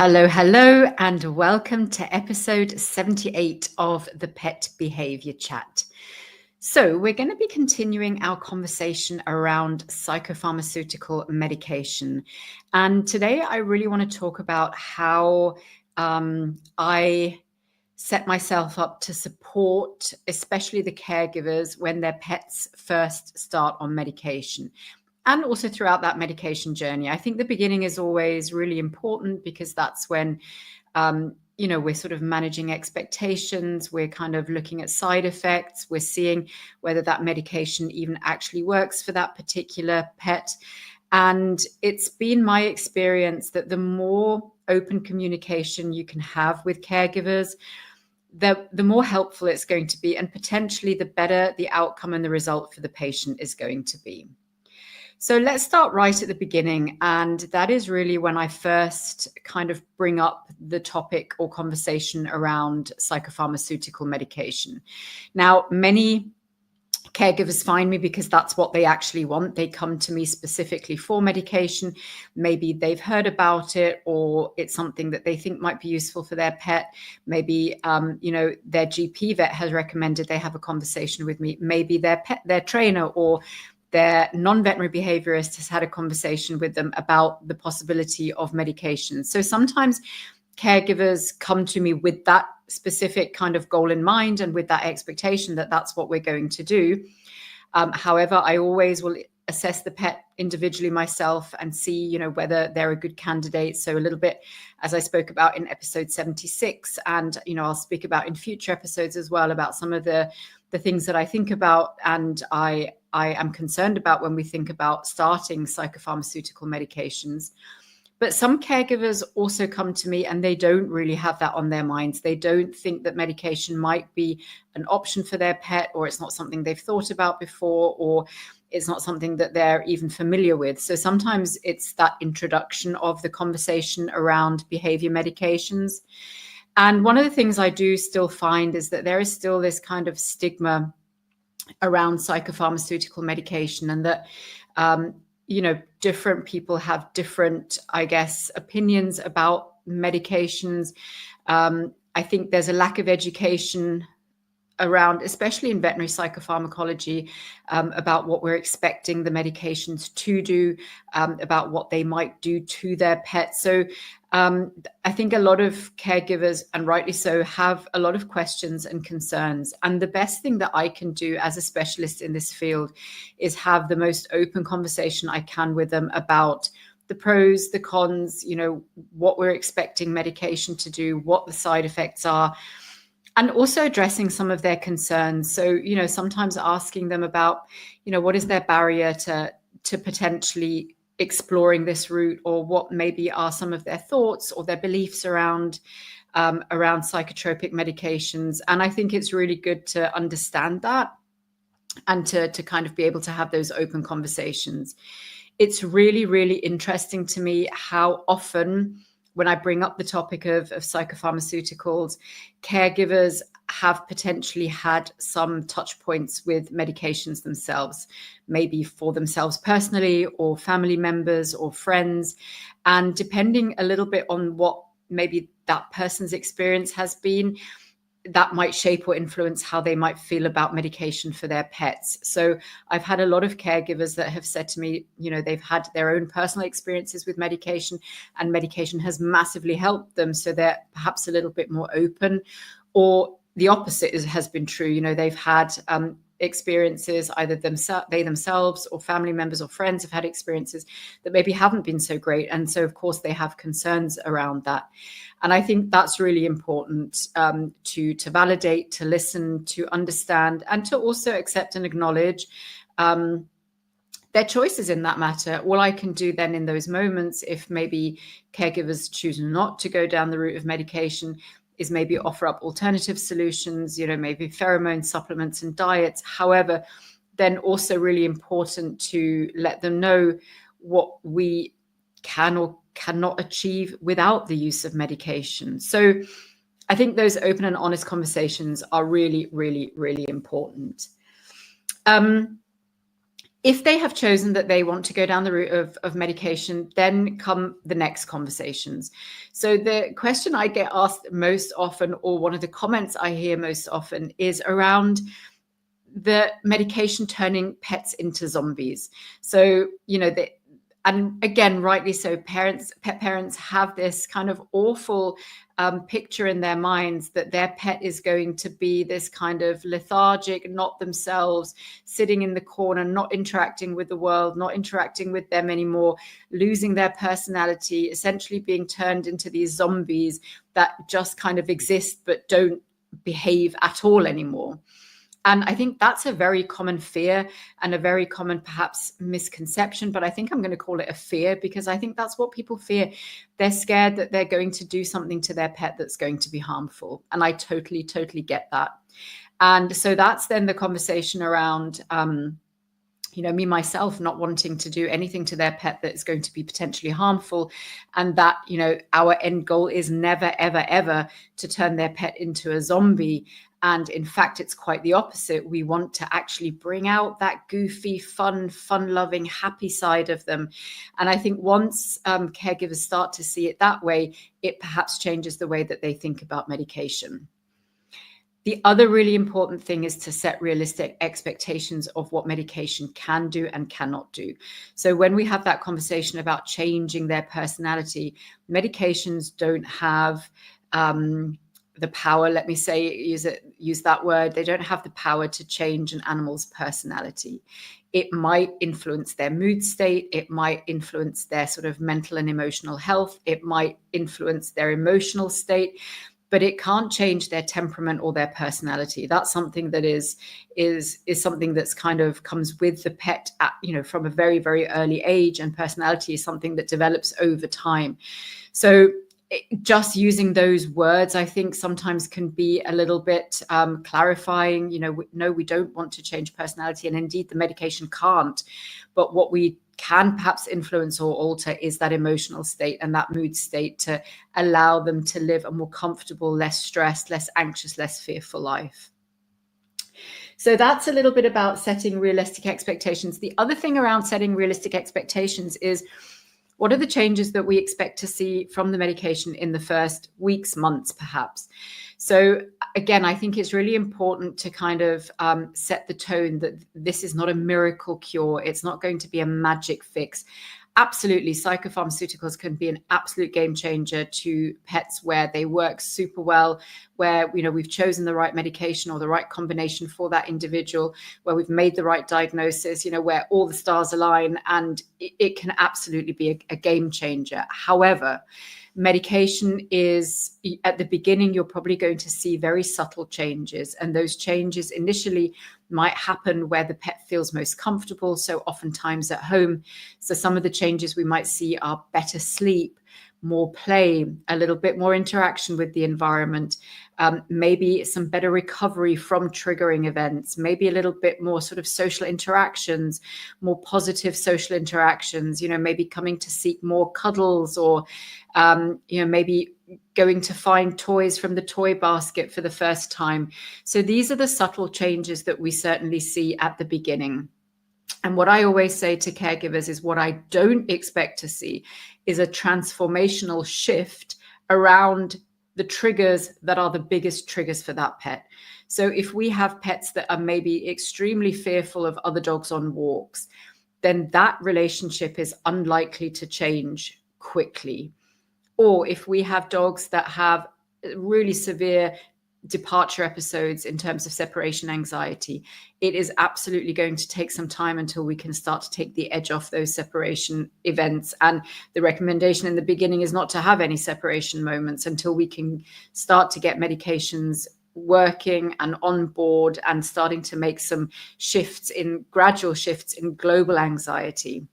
Hello, and welcome to episode 78 of the Pet Behavior Chat. So we're going to be continuing our conversation around psychopharmaceutical medication. And today I really want to talk about how I set myself up to support, especially the caregivers, when their pets first start on medication. And also throughout that medication journey. I think the beginning is always really important because that's when, we're sort of managing expectations. We're kind of looking at side effects. We're seeing whether that medication even actually works for that particular pet. And it's been my experience that the more open communication you can have with caregivers, the more helpful it's going to be, and potentially the better the outcome and the result for the patient is going to be. So let's start right at the beginning. And that is really when I first kind of bring up the topic or conversation around psychopharmaceutical medication. Now, many caregivers find me because that's what they actually want. They come to me specifically for medication. Maybe they've heard about it, or it's something that they think might be useful for their pet. Maybe, their GP vet has recommended they have a conversation with me. Maybe their trainer or their non-veterinary behaviorist has had a conversation with them about the possibility of medication. So sometimes caregivers come to me with that specific kind of goal in mind and with that expectation that that's what we're going to do. However, I always will assess the pet individually myself and see, whether they're a good candidate. So a little bit, as I spoke about in episode 76, and, I'll speak about in future episodes as well about some of the things that I think about and I am concerned about when we think about starting psychopharmaceutical medications. But some caregivers also come to me and they don't really have that on their minds. They don't think that medication might be an option for their pet, or it's not something they've thought about before, or it's not something that they're even familiar with. So sometimes it's that introduction of the conversation around behavior medications. And one of the things I do still find is that there is still this kind of stigma around psychopharmaceutical medication, and that, different people have different, opinions about medications. I think there's a lack of education around, especially in veterinary psychopharmacology, about what we're expecting the medications to do, about what they might do to their pets. So I think a lot of caregivers, and rightly so, have a lot of questions and concerns. And the best thing that I can do as a specialist in this field is have the most open conversation I can with them about the pros, the cons, what we're expecting medication to do, what the side effects are, and also addressing some of their concerns. So, sometimes asking them about, what is their barrier to potentially exploring this route, or what maybe are some of their thoughts or their beliefs around psychotropic medications. And I think it's really good to understand that and to kind of be able to have those open conversations. It's really, really interesting to me how often, when I bring up the topic of psychopharmaceuticals, caregivers have potentially had some touch points with medications themselves, maybe for themselves personally, or family members or friends. And depending a little bit on what maybe that person's experience has been, that might shape or influence how they might feel about medication for their pets. So I've had a lot of caregivers that have said to me, they've had their own personal experiences with medication, and medication has massively helped them. So they're perhaps a little bit more open. Or the opposite has been true. They've had experiences, either they themselves or family members or friends have had experiences that maybe haven't been so great. And so, of course, they have concerns around that. And I think that's really important, to validate, to listen, to understand, and to also accept and acknowledge their choices in that matter. All I can do then in those moments, if maybe caregivers choose not to go down the route of medication, is maybe offer up alternative solutions, maybe pheromone supplements and diets. However, then also really important to let them know what we can or cannot achieve without the use of medication. So I think those open and honest conversations are really, really, really important. If they have chosen that they want to go down the route of medication, then come the next conversations. So the question I get asked most often, or one of the comments I hear most often, is around the medication turning pets into zombies. So, and again, rightly so, pet parents have this kind of awful picture in their minds that their pet is going to be this kind of lethargic, not themselves, sitting in the corner, not interacting with the world, not interacting with them anymore, losing their personality, essentially being turned into these zombies that just kind of exist but don't behave at all anymore. And I think that's a very common fear and a very common perhaps misconception, but I think I'm going to call it a fear because I think that's what people fear. They're scared that they're going to do something to their pet that's going to be harmful. And I totally, totally get that. And so that's then the conversation around, me, myself, not wanting to do anything to their pet that's going to be potentially harmful. And that, our end goal is never, ever, ever to turn their pet into a zombie. And in fact, it's quite the opposite. We want to actually bring out that goofy, fun-loving, happy side of them. And I think once caregivers start to see it that way, it perhaps changes the way that they think about medication. The other really important thing is to set realistic expectations of what medication can do and cannot do. So when we have that conversation about changing their personality, medications don't have the power, let me say, use that word. They don't have the power to change an animal's personality. It might influence their mood state. It might influence their sort of mental and emotional health. It might influence their emotional state, but it can't change their temperament or their personality. That's something that is something that's kind of comes with the pet at, from a very, very early age, and personality is something that develops over time. So just using those words, I think sometimes can be a little bit clarifying. No, we don't want to change personality, and indeed the medication can't. But what we can perhaps influence or alter is that emotional state and that mood state to allow them to live a more comfortable, less stressed, less anxious, less fearful life. So that's a little bit about setting realistic expectations. The other thing around setting realistic expectations is, what are the changes that we expect to see from the medication in the first weeks, months, perhaps? So again, I think it's really important to kind of set the tone that this is not a miracle cure. It's not going to be a magic fix. Absolutely, psychopharmaceuticals can be an absolute game changer to pets where they work super well, where we've chosen the right medication or the right combination for that individual, where we've made the right diagnosis, where all the stars align, and it can absolutely be a game changer. However, medication is, at the beginning, you're probably going to see very subtle changes, and those changes initially might happen where the pet feels most comfortable, so oftentimes at home. So some of the changes we might see are better sleep, more play, a little bit more interaction with the environment, maybe some better recovery from triggering events, maybe a little bit more sort of social interactions, more positive social interactions, maybe coming to seek more cuddles, or maybe going to find toys from the toy basket for the first time. So these are the subtle changes that we certainly see at the beginning. And what I always say to caregivers is, what I don't expect to see is a transformational shift around the triggers that are the biggest triggers for that pet. So if we have pets that are maybe extremely fearful of other dogs on walks, then that relationship is unlikely to change quickly. Or if we have dogs that have really severe departure episodes in terms of separation anxiety, it is absolutely going to take some time until we can start to take the edge off those separation events. And the recommendation in the beginning is not to have any separation moments until we can start to get medications working and on board and starting to make some gradual shifts in global anxiety.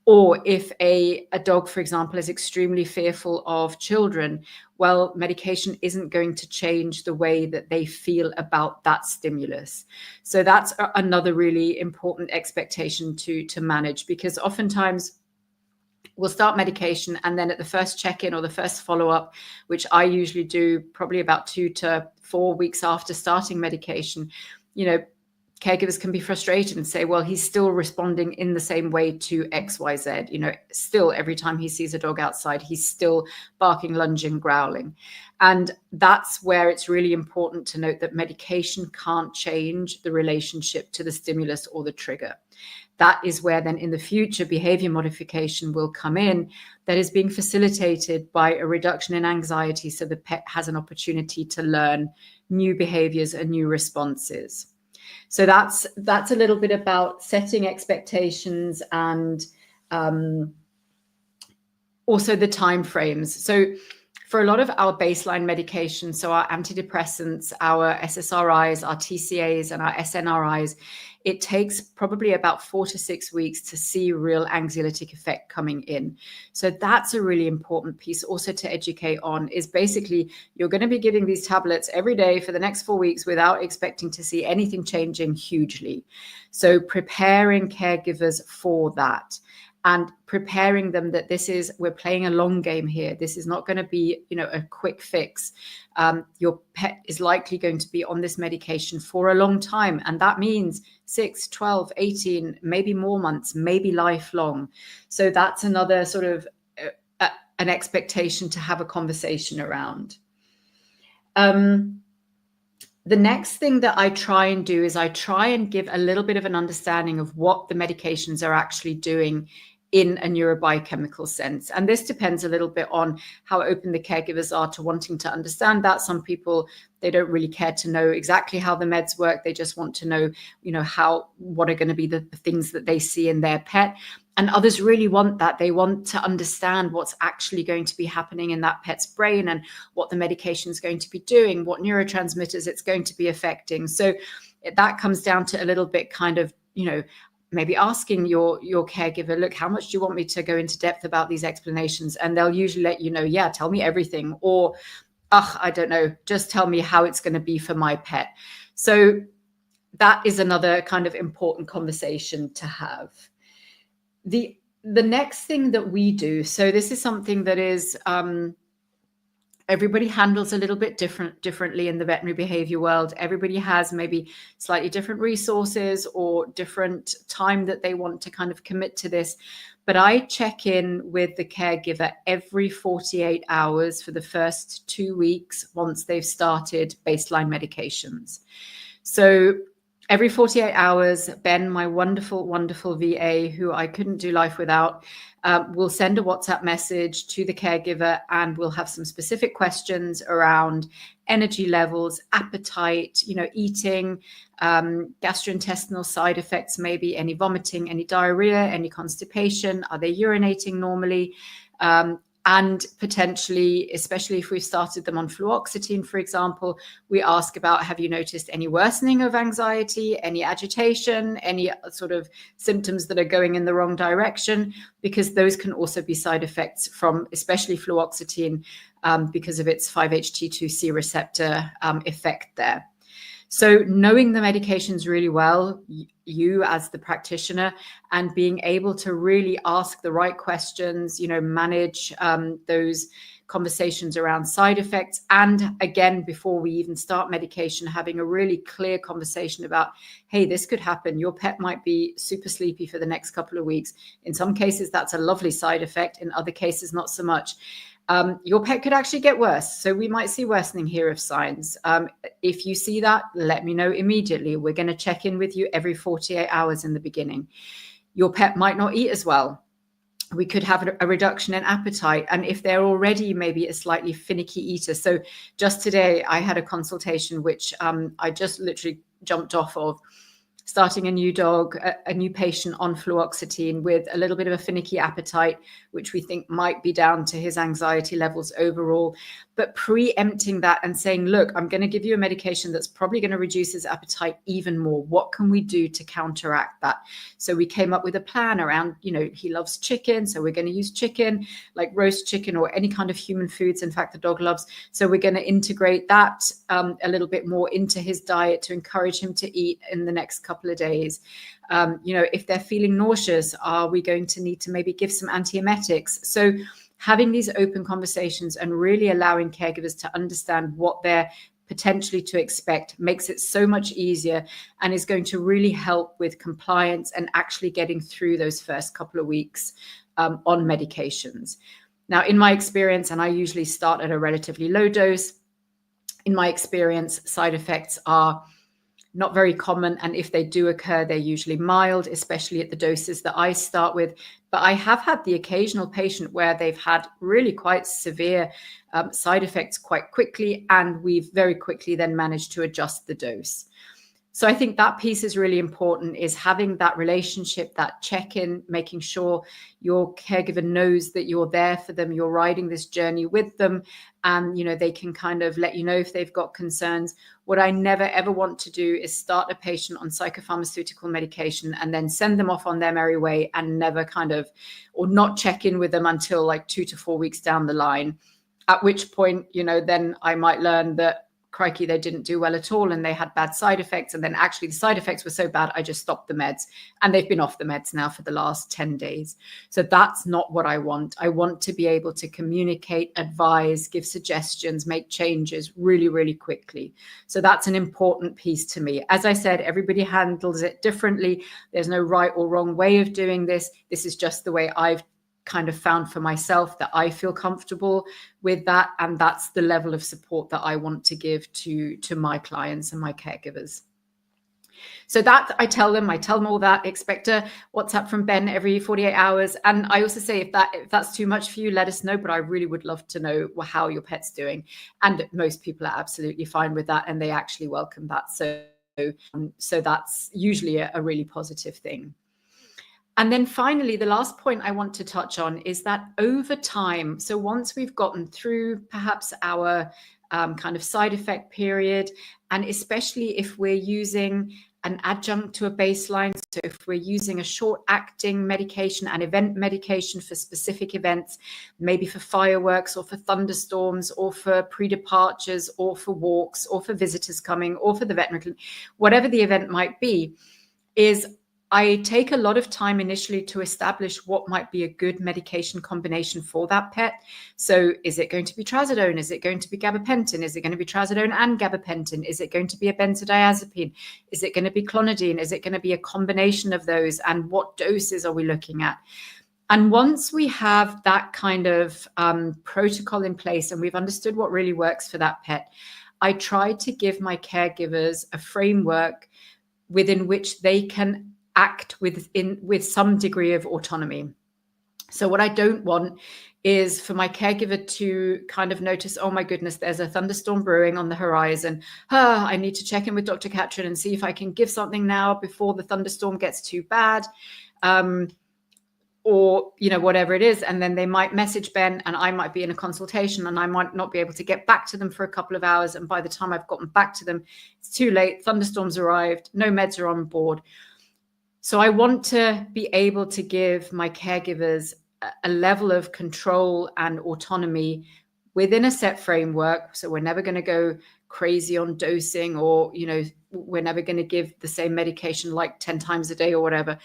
Or if a dog, for example, is extremely fearful of children, well, medication isn't going to change the way that they feel about that stimulus. So that's another really important expectation to manage, because oftentimes we'll start medication, and then at the first check-in or the first follow-up, which I usually do probably about 2 to 4 weeks after starting medication, caregivers can be frustrated and say, well, he's still responding in the same way to XYZ. You know, still every time he sees a dog outside, he's still barking, lunging, growling. And that's where it's really important to note that medication can't change the relationship to the stimulus or the trigger. That is where then in the future behavior modification will come in, that is being facilitated by a reduction in anxiety, so the pet has an opportunity to learn new behaviors and new responses. So that's a little bit about setting expectations and also the time frames. So for a lot of our baseline medications, so our antidepressants, our SSRIs, our TCAs, and our SNRIs, it takes probably about 4 to 6 weeks to see real anxiolytic effect coming in. So that's a really important piece also to educate on, is basically you're going to be giving these tablets every day for the next 4 weeks without expecting to see anything changing hugely. So preparing caregivers for that, and preparing them that we're playing a long game here. This is not going to be, a quick fix. Your pet is likely going to be on this medication for a long time. And that means 6, 12, 18, maybe more months, maybe lifelong. So that's another sort of an expectation to have a conversation around. The next thing that I try and do is I try and give a little bit of an understanding of what the medications are actually doing in a neurobiochemical sense. And this depends a little bit on how open the caregivers are to wanting to understand that. Some people, they don't really care to know exactly how the meds work. They just want to know, what are going to be the things that they see in their pet. And others really want that. They want to understand what's actually going to be happening in that pet's brain and what the medication is going to be doing, what neurotransmitters it's going to be affecting. So that comes down to a little bit kind of, maybe asking your caregiver, look, how much do you want me to go into depth about these explanations? And they'll usually let you know, yeah, tell me everything. Or, I don't know, just tell me how it's going to be for my pet. So that is another kind of important conversation to have. The next thing that we do, so this is something that is everybody handles a little bit differently in the veterinary behavior world. Everybody has maybe slightly different resources or different time that they want to kind of commit to this. But I check in with the caregiver every 48 hours for the first 2 weeks once they've started baseline medications. So every 48 hours, Ben, my wonderful, wonderful VA, who I couldn't do life without, will send a WhatsApp message to the caregiver, and we'll have some specific questions around energy levels, appetite, eating, gastrointestinal side effects, maybe any vomiting, any diarrhea, any constipation, are they urinating normally? And potentially, especially if we've started them on fluoxetine, for example, we ask about, have you noticed any worsening of anxiety, any agitation, any sort of symptoms that are going in the wrong direction? Because those can also be side effects from especially fluoxetine because of its 5-HT2C receptor effect there. So knowing the medications really well, you as the practitioner, and being able to really ask the right questions, manage those conversations around side effects. And again, before we even start medication, having a really clear conversation about, hey, this could happen. Your pet might be super sleepy for the next couple of weeks. In some cases, that's a lovely side effect. In other cases, not so much. Your pet could actually get worse. So we might see worsening here of signs. If you see that, let me know immediately. We're going to check in with you every 48 hours in the beginning. Your pet might not eat as well. We could have a reduction in appetite. And if they're already maybe a slightly finicky eater. So just today, I had a consultation, which I just literally jumped off of, starting a new dog, a new patient on fluoxetine with a little bit of a finicky appetite, which we think might be down to his anxiety levels overall. But preempting that and saying, look, I'm going to give you a medication that's probably going to reduce his appetite even more. What can we do to counteract that? So we came up with a plan around, he loves chicken. So we're going to use chicken, like roast chicken or any kind of human foods. In fact, the dog loves. So we're going to integrate that a little bit more into his diet to encourage him to eat in the next couple of days. If they're feeling nauseous, are we going to need to maybe give some antiemetics? So having these open conversations and really allowing caregivers to understand what their potentially to expect, makes it so much easier, and is going to really help with compliance and actually getting through those first couple of weeks on medications. Now, in my experience, and I usually start at a relatively low dose, in my experience, side effects are not very common. And if they do occur, they're usually mild, especially at the doses that I start with. But I have had the occasional patient where they've had really quite severe side effects quite quickly, and we've very quickly then managed to adjust the dose. So I think that piece is really important, is having that relationship, that check-in, making sure your caregiver knows that you're there for them, you're riding this journey with them, and they can kind of let you know if they've got concerns. What I never ever want to do is start a patient on psychopharmaceutical medication and then send them off on their merry way and never or not check in with them until like 2 to 4 weeks down the line, at which point, then I might learn that, crikey, they didn't do well at all and they had bad side effects. And then actually the side effects were so bad, I just stopped the meds, and they've been off the meds now for the last 10 days. So that's not what I want. I want to be able to communicate, advise, give suggestions, make changes really, really quickly. So that's an important piece to me. As I said, everybody handles it differently. There's no right or wrong way of doing this. This is just the way I've kind of found for myself that I feel comfortable with that. And that's the level of support that I want to give to my clients and my caregivers. So that I tell them all that. Expect a WhatsApp from Ben every 48 hours. And I also say, if that's too much for you, let us know. But I really would love to know how your pet's doing. And most people are absolutely fine with that, and they actually welcome that. So that's usually a really positive thing. And then finally, the last point I want to touch on is that over time, so once we've gotten through perhaps our kind of side effect period, and especially if we're using an adjunct to a baseline, so if we're using a short-acting medication, an event medication for specific events, maybe for fireworks or for thunderstorms or for pre-departures or for walks or for visitors coming or for the veterinary clinic, whatever the event might be, is I take a lot of time initially to establish what might be a good medication combination for that pet. So is it going to be trazodone? Is it going to be gabapentin? Is it going to be trazodone and gabapentin? Is it going to be a benzodiazepine? Is it going to be clonidine? Is it going to be a combination of those? And what doses are we looking at? And once we have that kind of protocol in place and we've understood what really works for that pet, I try to give my caregivers a framework within which they can act with some degree of autonomy. So what I don't want is for my caregiver to kind of notice, oh my goodness, there's a thunderstorm brewing on the horizon. I need to check in with Dr. Katrin and see if I can give something now before the thunderstorm gets too bad. Or, whatever it is. And then they might message Ben and I might be in a consultation and I might not be able to get back to them for a couple of hours. And by the time I've gotten back to them, it's too late. Thunderstorms arrived. No meds are on board. So I want to be able to give my caregivers a level of control and autonomy within a set framework. So we're never going to go crazy on dosing, or, we're never going to give the same medication like 10 times a day or whatever.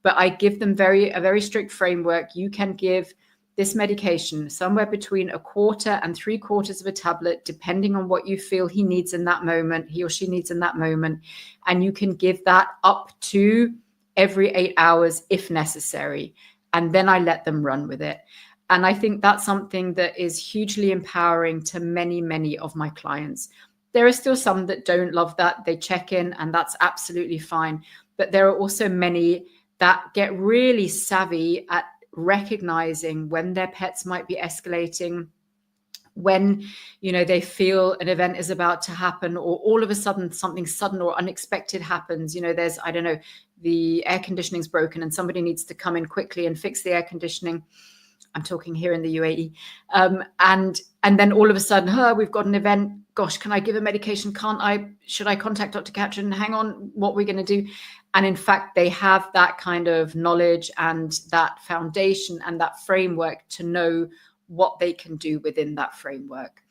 But I give them a very strict framework. You can give this medication somewhere between 1/4 and 3/4 of a tablet, depending on what you feel he needs in that moment, he or she needs in that moment. And you can give that up to every 8 hours if necessary. And then I let them run with it. And I think that's something that is hugely empowering to many, many of my clients. There are still some that don't love that. They check in and that's absolutely fine. But there are also many that get really savvy at recognizing when their pets might be escalating, when they feel an event is about to happen, or all of a sudden something sudden or unexpected happens. There's, I don't know, the air conditioning's broken and somebody needs to come in quickly and fix the air conditioning. I'm talking here in the UAE. And then all of a sudden, we've got an event. Gosh, can I give a medication? Can't I? Should I contact Dr. Katrin? Hang on, what are we going to do? And in fact, they have that kind of knowledge and that foundation and that framework to know what they can do within that framework.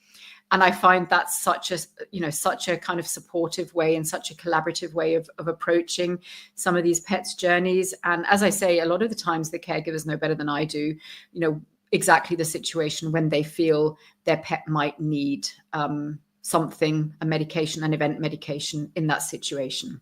And I find that's such a kind of supportive way and such a collaborative way of approaching some of these pets' journeys. And as I say, a lot of the times the caregivers know better than I do, exactly the situation when they feel their pet might need something, a medication, an event medication in that situation.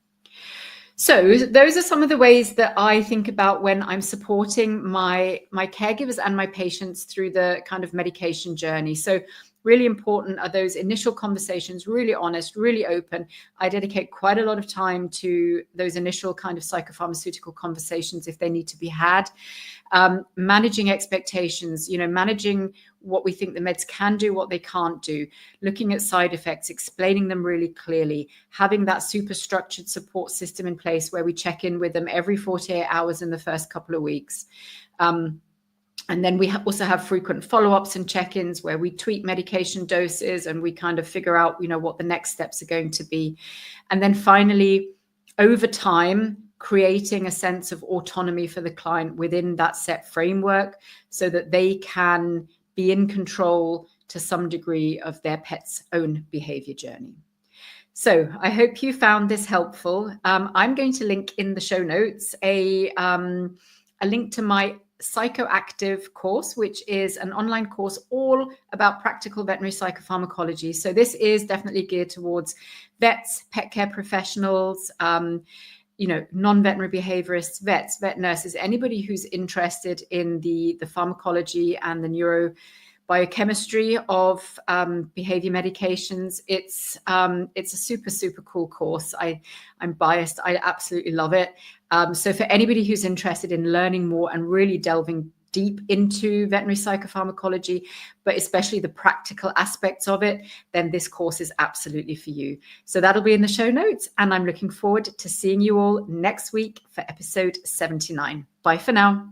So those are some of the ways that I think about when I'm supporting my caregivers and my patients through the kind of medication journey. So really important are those initial conversations, really honest, really open. I dedicate quite a lot of time to those initial kind of psychopharmaceutical conversations if they need to be had. Managing expectations, managing what we think the meds can do, what they can't do, looking at side effects, explaining them really clearly, having that super structured support system in place where we check in with them every 48 hours in the first couple of weeks. And then we also have frequent follow-ups and check-ins where we tweak medication doses and we kind of figure out, what the next steps are going to be. And then finally, over time, creating a sense of autonomy for the client within that set framework so that they can be in control to some degree of their pet's own behavior journey. So I hope you found this helpful. I'm going to link in the show notes a link to my PSYCHOACTIVE course, which is an online course all about practical veterinary psychopharmacology. So this is definitely geared towards vets, pet care professionals, non-veterinary behaviorists, vets, vet nurses, anybody who's interested in the pharmacology and the neurobiochemistry of behavior medications. It's a super, super cool course. I'm biased. I absolutely love it. So for anybody who's interested in learning more and really delving deep into veterinary psychopharmacology, but especially the practical aspects of it, then this course is absolutely for you. So that'll be in the show notes, and I'm looking forward to seeing you all next week for episode 79. Bye for now.